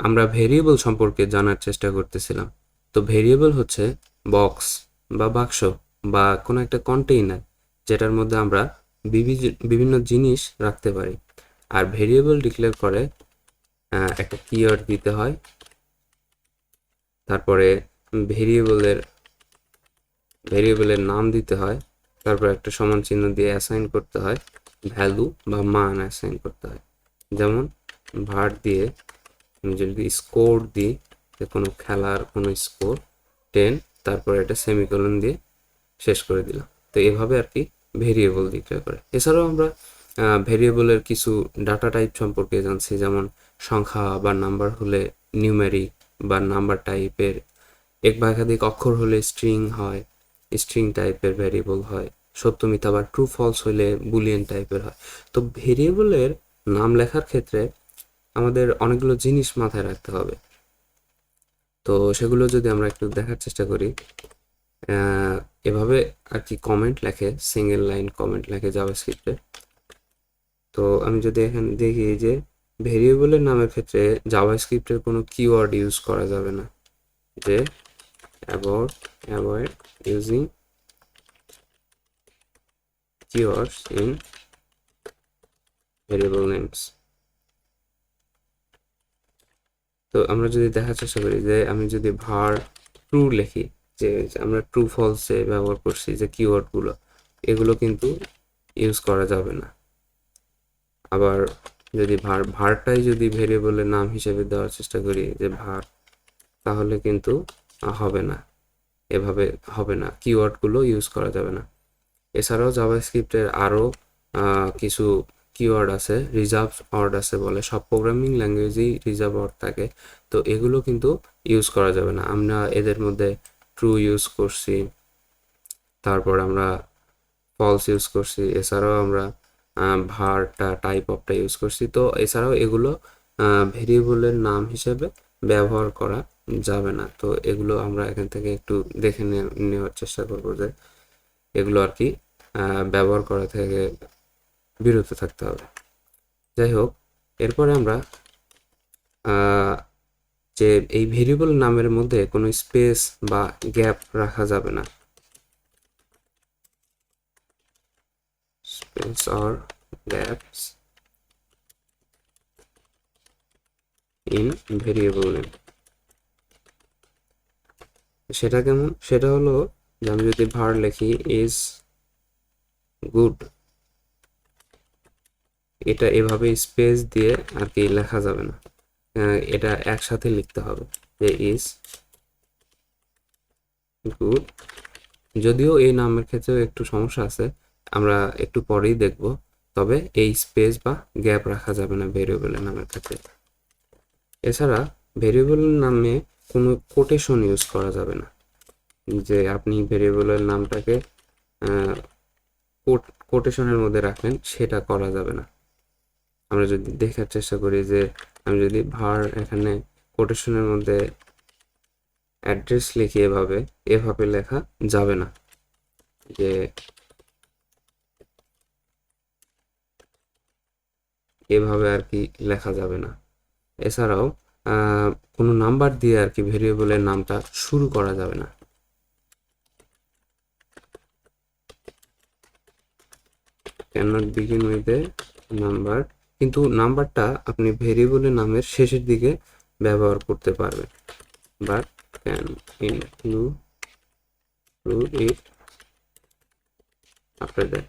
আমরা ভেরিয়েবল সম্পর্কে জানার চেষ্টা করতেছিলাম। তো ভেরিয়েবল হচ্ছে বক্স বা বাক্স বা কোনো একটা কন্টেইনার যেটার মধ্যে আমরা বিভিন্ন জিনিস রাখতে পারি। আর ভেরিয়েবল ডিক্লেয়ার করে একটা কিওয়ার্ড দিতে হয়, তারপরে ভেরিয়েবলের ভেরিয়েবলের নাম দিতে হয়, তারপর একটা সমান চিহ্ন দিয়ে অ্যাসাইন করতে হয়, ভ্যালু বা মান অ্যাসাইন করতে হয়। যেমন ভার দিয়ে আমি যদি স্কোর দিই, যে কোনো খেলার কোনো স্কোর 10, তারপরে এটা সেমিকোলন দিয়ে শেষ করে দিলাম। তো এভাবে আর কি ভেরিয়েবল ডিক্লেয়ার করে। এছাড়াও আমরা ভেরিয়েবলের কিছু ডাটা টাইপ সম্পর্কে জানছি, যেমন সংখ্যা বা নাম্বার হলে নিউমেরিক বা নাম্বার টাইপের, এক বা একাধিক অক্ষর হলে স্ট্রিং হয়, স্ট্রিং টাইপের ভেরিয়েবল হয়, সত্য মিথ্যা বা ট্রু ফলস হলে বুলিয়ান টাইপের হয়। তো ভেরিয়েবলের নাম লেখার ক্ষেত্রে আমাদের অনেকগুলো জিনিস মাথায় রাখতে হবে। তো সেগুলো যদি আমরা একটু দেখার চেষ্টা করি, এভাবে আর কি কমেন্ট লেখে, সিঙ্গেল লাইন কমেন্ট লেখে জাভাস্ক্রিপ্টে। তো আমি যদি এখানে দেখি যে ভেরিয়েবলের নামের ক্ষেত্রে জাভাস্ক্রিপ্টের কোনো কিওয়ার্ড ইউজ করা যাবে না, যে avoid using keywords in variable names। তো আমরা যদি দেখার চেষ্টা করি যে আমি যদি var ট্রু লিখি, যে আমরা ট্রু ফলসে ব্যবহার করছি যে কিওয়ার্ডগুলো, এগুলো কিন্তু ইউজ করা যাবে না। আবার যদি ভারটাই যদি ভেরিয়েবলের নাম হিসেবে দেওয়ার চেষ্টা করি যে var, তাহলে কিন্তু হবে না, এভাবে হবে না, কিওয়ার্ডগুলো ইউজ করা যাবে না। এছাড়াও জাভাস্ক্রিপ্টের আরও কিছু কিওয়ার্ড আছে, রিজার্ভ ওয়ার্ড আছে বলে, সব প্রোগ্রামিং ল্যাঙ্গুয়েজেই রিজার্ভ ওয়ার্ড থাকে। তো এগুলো কিন্তু ইউজ করা যাবে না। আমরা এদের মধ্যে ট্রু ইউজ করছি, তারপর আমরা ফলস ইউজ করছি, এছাড়াও আমরা ভারটা টাইপ অফটা ইউজ করছি। তো এছাড়াও এগুলো ভেরিয়েবলের নাম হিসেবে ব্যবহার করা যাবে না। তো এগুলো আমরা এখান থেকে একটু দেখে নেওয়ার চেষ্টা করবো যে এগুলো আর কি ব্যবহার করা থেকে বিরত থাকতে হবে। যাই হোক, এরপরে আমরা যে এই ভেরিয়েবল নামের মধ্যে কোনো স্পেস বা গ্যাপ রাখা যাবে না, space or gaps in variable name. সেটা কেমন? সেটা হলো যে আমি যদি ভার লিখি ইজ গুড, এটা এভাবে স্পেস দিয়ে আর কি লেখা যাবে না, এটা একসাথে লিখতে হবে যে ইজ গুড। যদিও এই নামের ক্ষেত্রেও একটু সমস্যা আছে, আমরা একটু পরেই দেখব। তবে এই স্পেস বা গ্যাপ রাখা যাবে না ভেরিয়েবলের নামের ক্ষেত্রে। এছাড়া ভেরিয়েবলের নামে কোনো কোটেশন ইউজ করা যাবে না, যে আপনি ভেরিয়েবলের নামটাকে কোটেশনের মধ্যে রাখলেন, সেটা করা যাবে না। আমরা যদি দেখার চেষ্টা করি যে আমি যদি ভার এখানে কোটেশনের মধ্যে অ্যাড্রেস লিখি, এভাবে লেখা যাবে না, যে এভাবে আর কি লেখা যাবে না। এছাড়াও কোনো নাম্বার দিয়ে আর কি ভেরিয়েবলের নামটা শুরু করা যাবে না। cannot begin with a number, কিন্তু নাম্বারটা আপনি ভেরিয়েবলের নামের শেষের দিকে ব্যবহার করতে পারবেন, but can include it after that.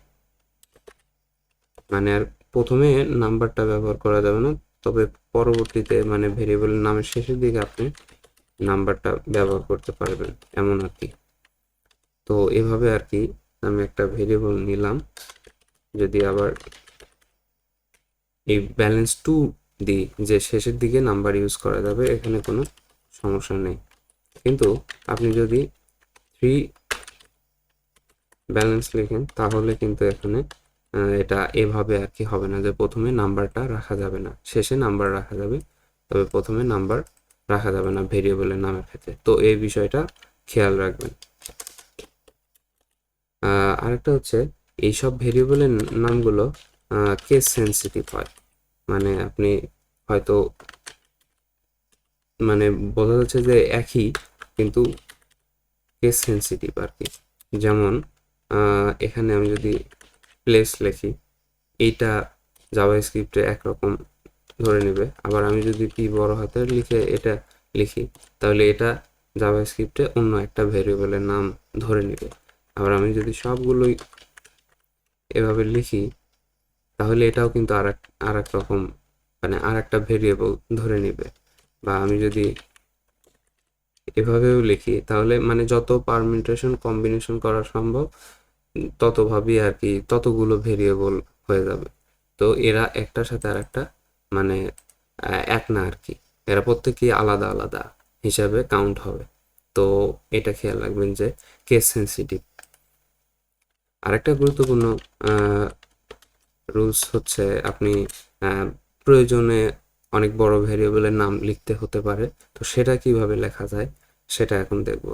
মানে আর প্রথমে নাম্বারটা ব্যবহার করা যাবে না, তবে পরবর্তীতে মানে ভেরিয়েবলের নামের শেষের দিকে আপনি নাম্বারটা ব্যবহার করতে পারবেন, এমন আর কি। তো এভাবে আর কি আমি একটা ভেরিয়েবল নিলাম, যদি আবার এই ব্যালেন্স টু দিই যে শেষের দিকে নাম্বার ইউজ করা যাবে, এখানে কোনো সমস্যা নেই। কিন্তু আপনি যদি 3 ব্যালেন্স লেখেন, তাহলে কিন্তু এখানে এটা এভাবে আর কি হবে না, যে প্রথমে নাম্বারটা রাখা যাবে না, শেষে নাম্বার রাখা যাবে, তবে প্রথমে নাম্বার রাখা যাবে না ভেরিয়েবলের নামের ক্ষেত্রে। তো এই বিষয়টা খেয়াল রাখবেন। আরেকটা হচ্ছে, এইসব ভেরিয়েবলের নামগুলো কেস সেন্সিটিভ হয়। মানে আপনি হয়তো মানে বোঝা যাচ্ছে যে একই, কিন্তু কেস সেন্সিটিভ আর কি। যেমন এখানে আমি যদি প্লেস লিখি, এইটা জাভাস্ক্রিপ্টে একরকম ধরে নেবে, আবার আমি যদি পি বড় হাতের লিখে এটা লিখি, তাহলে এটা জাভাস্ক্রিপ্টে অন্য একটা ভেরিয়েবলের নাম ধরে নেবে। আবার আমি যদি সবগুলোই এভাবে লিখি, তাহলে এটাও কিন্তু আর এক রকম, মানে আর একটা ভেরিয়েবল ধরে নেবে। বা আমি যদি এভাবেও লিখি, তাহলে মানে যত পারমিউটেশন কম্বিনেশন করা সম্ভব ততভাবেই আর কি, ততগুলো ভেরিয়েবল হয়ে যাবে। তো এরা একটার সাথে আর একটা মানে এক না আর কি, এরা প্রত্যেকেই আলাদা আলাদা হিসাবে কাউন্ট হবে। তো এটা খেয়াল রাখবেন যে কেস সেন্সিটিভ। আরেকটা গুরুত্বপূর্ণ রুলস হচ্ছে, আপনি প্রয়োজনে অনেক বড় ভেরিয়েবলের নাম লিখতে হতে পারে, তো সেটা কিভাবে লেখা যায় সেটা এখন দেখব,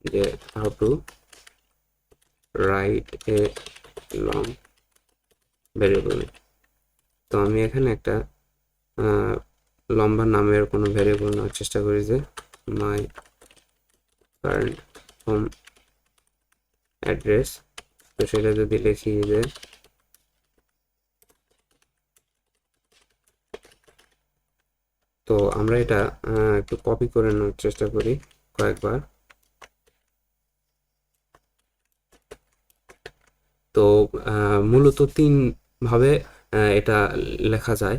যে how to write a long variable. তো আমি এখানে একটা লম্বা নামের কোনো ভেরিয়েবল নেওয়ার চেষ্টা করি, যে মাই কারেন্ট হোম অ্যাড্রেস। তো সেটা যদি লিখি যে তো আমরা এটা একটু কপি করে নেওয়ার চেষ্টা করি কয়েকবার। তো মূলত তিন ভাবে এটা লেখা যায়,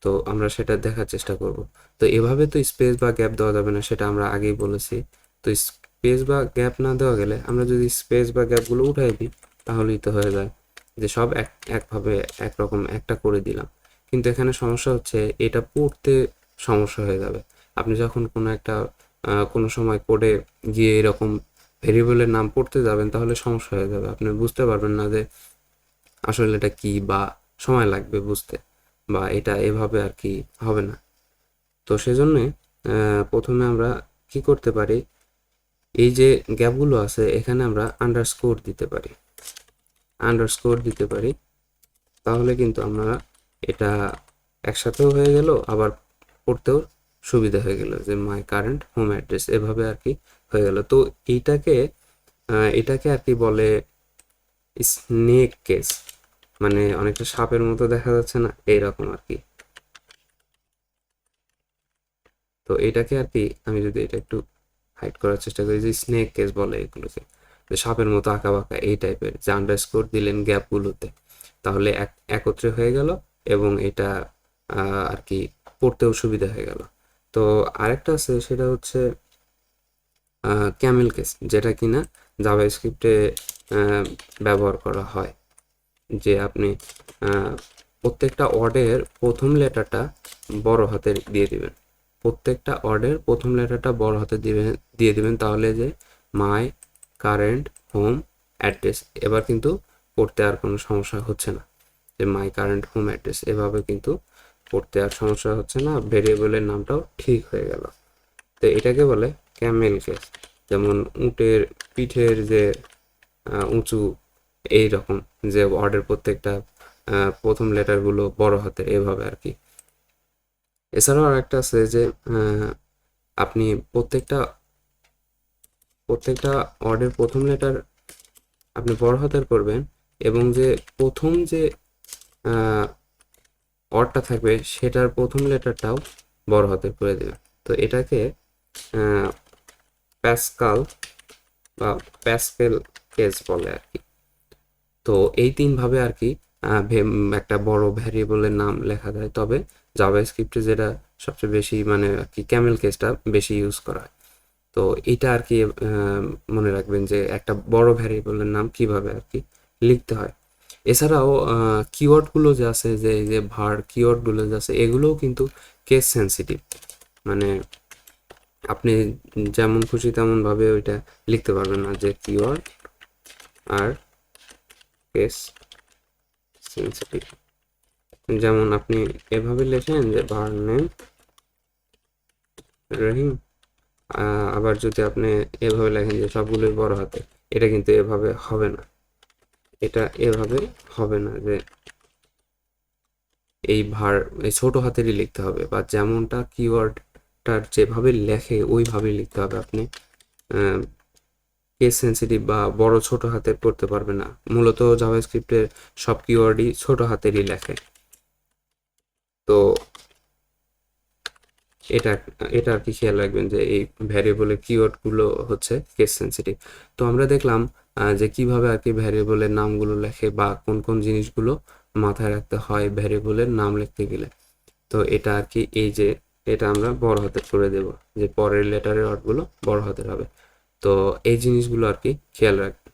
তো আমরা সেটা দেখার চেষ্টা করব। তো এভাবে তো স্পেস বা গ্যাপ দেওয়া যাবে না, সেটা আমরা আগেই বলেছি। তো স্পেস বা গ্যাপ না দেওয়া গেলে আমরা যদি স্পেস বা গ্যাপগুলো উঠাই দিই, তাহলেই তো হয়ে যায় যে সব একভাবে একরকম একটা করে দিলাম। কিন্তু এখানে সমস্যা হচ্ছে, এটা পড়তে সমস্যা হয়ে যাবে। আপনি যখন কোনো একটা কোনো সময় কোডে গিয়ে এরকম ভেরিয়েবলের নাম পড়তে যাবেন, তাহলে সমস্যা হয়ে যাবে, আপনি বুঝতে পারবেন না যে আসলে এটা কি, বা সময় লাগবে বুঝতে, বা এটা এভাবে আর কি হবে না। তো সেজন্যে প্রথমে আমরা কি করতে পারি, এই যে গ্যাপগুলো আছে এখানে আমরা আন্ডারস্কোর দিতে পারি, তাহলে কিন্তু আমরা এটা একসাথেও হয়ে গেল, আবার পড়তেও সুবিধা হয়ে গেল, যে মাই কারেন্ট হোম অ্যাড্রেস এভাবে আর কি হয়ে গেল। তো এইটাকে এটাকে আর কি বলে স্নেক কেস, মানে অনেকটা সাপের মতো দেখা যাচ্ছে না, এইরকম আর কি। তো এটাকে আর কি, আমি যদি এটা একটু হাইড করার চেষ্টা করি, যে স্নেক কেস বলে এগুলোকে, যে সাপের মতো আঁকা বাঁকা এই টাইপের, যে আন্ডারস্কোর দিলেন গ্যাপগুলোতে, তাহলে একত্রে হয়ে গেল, এবং এটা আর কি পড়তেও সুবিধা হয়ে গেল। তো আরেকটা আছে, সেটা হচ্ছে ক্যামেল কেস, যেটা কিনা জাভাস্ক্রিপ্টে ব্যবহার করা হয়। যে আপনি প্রত্যেকটা ওয়ার্ডের প্রথম লেটারটা বড় হাতের দিয়ে দিবেন, প্রত্যেকটা ওয়ার্ডের প্রথম লেটারটা বড় হাতে দিয়ে দিবেন, তাহলে যে মাই কারেন্ট হোম অ্যাড্রেস, এবার কিন্তু পড়তে আর কোনো সমস্যা হচ্ছে না, যে মাই কারেন্ট হোম অ্যাড্রেস এভাবে কিন্তু পড়তে আর সমস্যা হচ্ছে না, ভেরিয়েবলের নামটাও ঠিক হয়ে গেল। তো এটাকে বলে ক্যামেল কেস। যেমন উটের পিঠের যে উঁচু, এই রকম, যে ওয়ার্ডের প্রত্যেকটা প্রথম লেটারগুলো বড় হাতের এভাবে আর কি। এছাড়াও আরেকটা আছে, যে আপনি প্রত্যেকটা প্রত্যেকটা ওয়ার্ডের প্রথম লেটার আপনি বড় হাতের করবেন, এবং যে প্রথম যে ওয়ার্ডটা থাকবে সেটার প্রথম লেটারটাও বড় হাতের করে দেবেন। তো এটাকে প্যাসকাল বা প্যাসকেল কেস বলে আর কি। তো এই তিন ভাবে আর কি একটা বড় ভ্যারিয়েবলের নাম লেখা যায়। তবে জাভাস্ক্রিপ্টে যেটা সবচেয়ে বেশি মানে আর কি ক্যামেল কেসটা বেশি ইউজ করা হয়। তো এটা আর কি মনে রাখবেন, যে একটা বড় ভ্যারিয়েবলের নাম কিভাবে আর কি লিখতে হয়। এছাড়াও কিওয়ার্ডগুলো যে আছে, যে এই যে ভার কিওয়ার্ডগুলো যে আছে, এগুলোও কিন্তু কেস সেন্সিটিভ। মানে আপনি যেমন খুশি তেমন ভাবে ওইটা লিখতে পারবেন না, যে কিওয়ার্ড আর কেস সেন্সিটিভ। যেমন আপনি এভাবে লেখেন যে ভার নেম রহিম, আবার যদি আপনি এভাবে লেখেন যে সবগুলোই বড় হাতে, এটা কিন্তু এভাবে হবে না, এটা এভাবে হবে না, যে এই ভার এই ছোট হাতেরই লিখতে হবে, বা যেমনটা কিওয়ার্ড কিওয়ার্ডটার যেভাবে লেখে ওইভাবেই লিখতে হবে। আপনি কেস সেন্সিটিভ বা বড় ছোট হাতের করতে পারবে না। মূলত জাভাস্ক্রিপ্টের সব কিওয়ার্ডই ছোট হাতেরই লেখে। তো এটা এটা আর কি খেয়াল রাখবেন যে এই ভ্যারিয়েবলের কিওয়ার্ডগুলো হচ্ছে কেস সেন্সিটিভ। তো আমরা দেখলাম যে কিভাবে আর কি ভ্যারিয়েবলের নামগুলো লেখে বা কোন কোন জিনিসগুলো মাথায় রাখতে হয় ভ্যারিয়েবলের নাম লিখতে গেলে। তো এটা আর কি এই যে এটা আমরা বড় হাতের করে দেব, যে পরের লেটারের ওয়ার্ডগুলো বড় হাতের হবে। তো এই জিনিসগুলো আর কি খেয়াল রাখবেন।